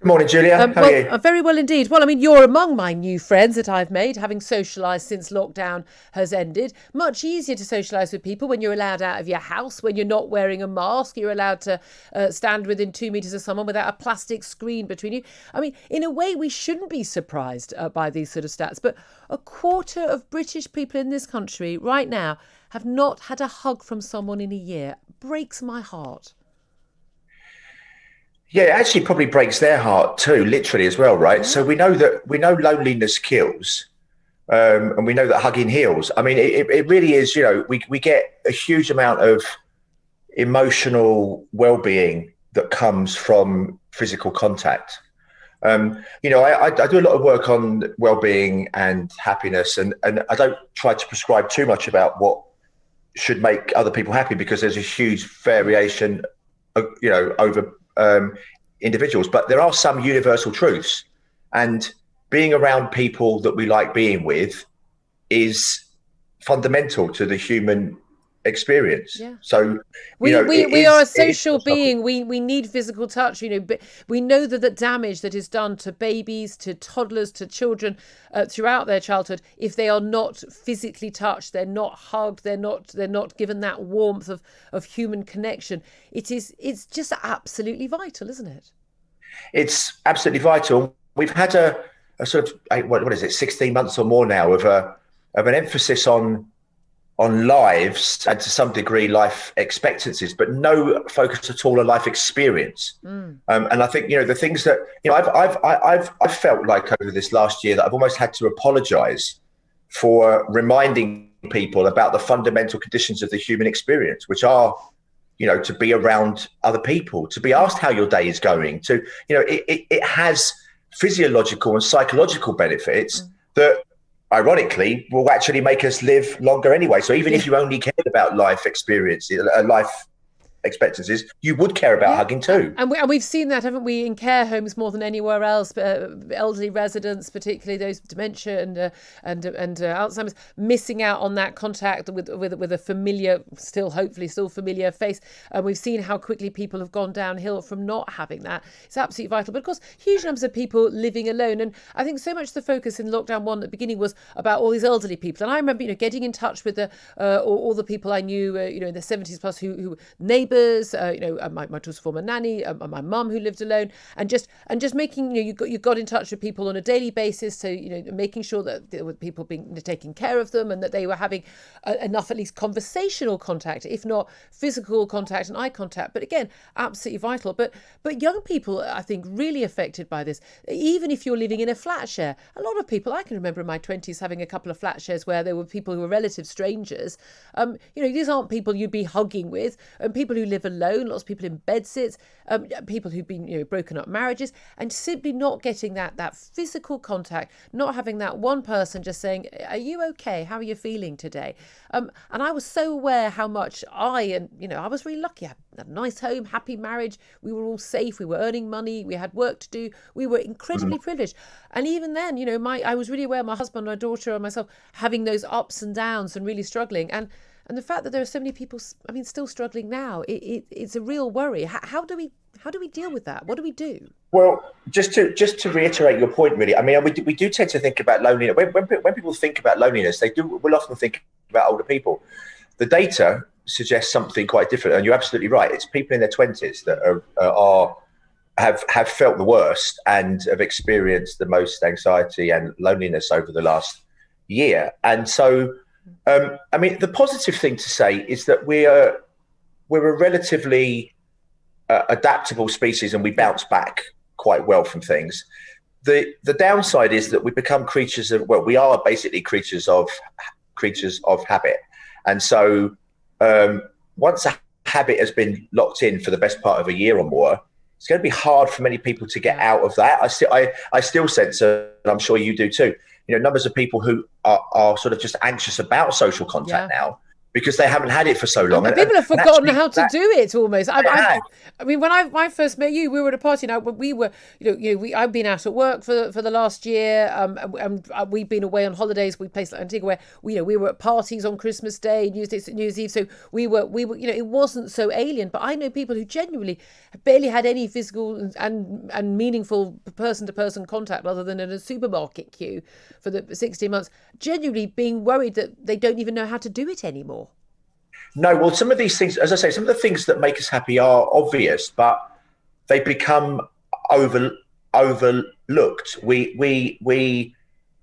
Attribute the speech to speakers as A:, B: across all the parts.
A: Good morning, Julia. How are
B: Well,
A: you?
B: very well indeed. Well, I mean, you're among my new friends that I've made, having socialised since lockdown has ended. Much easier to socialise with people when you're allowed out of your house, when you're not wearing a mask, you're allowed to stand within 2 metres of someone without a plastic screen between you. I mean, in a way, we shouldn't be surprised by these sort of stats, but a quarter of British people in this country right now have not had a hug from someone in a year. Breaks my heart.
A: Yeah, it actually probably breaks their heart too, literally as well, right? So
B: Yeah.
A: we know loneliness kills, and we know that hugging heals. I mean, it really is. We get a huge amount of emotional well-being that comes from physical contact. I do a lot of work on well-being and happiness, and I don't try to prescribe too much about what should make other people happy because there's a huge variation, over individuals. But there are some universal truths, and being around people that we like being with is fundamental to the human experience.
B: Yeah.
A: So,
B: We, we
A: it
B: we are a
A: is
B: social
A: philosophical.
B: being. We need physical touch. But we know that the damage that is done to babies, to toddlers, to children throughout their childhood, if they are not physically touched, they're not hugged, they're not given that warmth of human connection. It's just absolutely vital, isn't it?
A: It's absolutely vital. We've had a sort of what is it, 16 months or more now of an emphasis on lives and to some degree life expectancies, but no focus at all on life experience.
B: Mm.
A: And I think the things that I've felt like over this last year that I've almost had to apologise for reminding people about the fundamental conditions of the human experience, which are to be around other people, to be asked how your day is going, it has physiological and psychological benefits that ironically will actually make us live longer anyway. So even
B: Yeah.
A: if you only cared about life experience, life expectancies, you would care about
B: Yeah,
A: hugging too.
B: and we've seen that, haven't we, in care homes more than anywhere else. Elderly residents, particularly those with dementia and Alzheimer's, missing out on that contact with a familiar, hopefully still familiar face. And we've seen how quickly people have gone downhill from not having that. It's absolutely vital. But of course, huge numbers of people living alone, and I think so much the focus in lockdown one at the beginning was about all these elderly people. And I remember, getting in touch with all the people I knew, in the 70s plus who were neighbours. My daughter's former nanny, my mum who lived alone, and just making you got in touch with people on a daily basis, so making sure that there were people being taking care of them and that they were having enough at least conversational contact, if not physical contact and eye contact. But again, absolutely vital. But young people, I think, really affected by this. Even if you're living in a flat share, a lot of people, I can remember in my 20s having a couple of flat shares where there were people who were relative strangers. These aren't people you'd be hugging with, and people who live alone, lots of people in bedsits, people who've been broken up marriages, and simply not getting that physical contact, not having that one person just saying, "Are you okay? How are you feeling today?" And I was so aware how much I was really lucky. I had a nice home, happy marriage. We were all safe. We were earning money. We had work to do. We were incredibly privileged. And even then, I was really aware, my husband, my daughter, and myself having those ups and downs and really struggling. And the fact that there are so many people, still struggling now, it's a real worry. How do we deal with that? What do we do?
A: Well, just to reiterate your point, really, I mean, we do tend to think about loneliness. When people think about loneliness, will often think about older people. The data suggests something quite different, and you're absolutely right. It's people in their 20s that have felt the worst and have experienced the most anxiety and loneliness over the last year. And so, the positive thing to say is that we're a relatively adaptable species, and we bounce back quite well from things. The downside is that we become we are basically creatures of habit, and so once a habit has been locked in for the best part of a year or more, it's going to be hard for many people to get out of that. I still sense, and I'm sure you do too, numbers of people who are sort of just anxious about social contact now because they haven't had it for so long.
B: And people have forgotten how to do it almost. I mean, when I first met you, we were at a party. Now we were, I've been out at work for the last year. And we've been away on holidays. We placed like Antigua where we were at parties on Christmas Day, New Year's Eve. So we were, it wasn't so alien. But I know people who genuinely barely had any physical and meaningful person-to-person contact other than in a supermarket queue for the 16 months, genuinely being worried that they don't even know how to do it anymore.
A: No, well, some of these things, as I say, some of the things that make us happy are obvious, but they become overlooked. We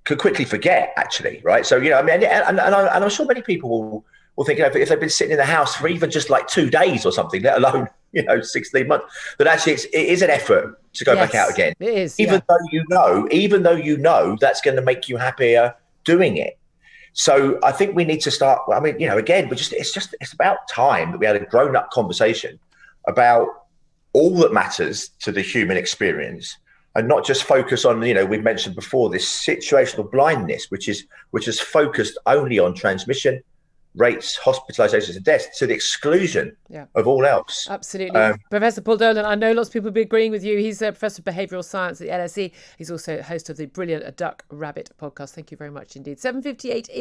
A: could quickly forget, actually, right? So, and I'm sure many people will think, if they've been sitting in the house for even just like 2 days or something, let alone 16 months, that actually it is an effort to go back out again.
B: It is,
A: even though you know that's going to make you happier doing it. So I think we need to start. I mean, again, it's about time that we had a grown-up conversation about all that matters to the human experience, and not just focus on, we mentioned before, this situational blindness, which is focused only on transmission rates, hospitalizations and deaths, to the exclusion of all else.
B: Absolutely. Professor Paul Dolan, I know lots of people will be agreeing with you. He's a Professor of Behavioural Science at the LSE. He's also host of the brilliant Duck Rabbit podcast. Thank you very much indeed. 7:58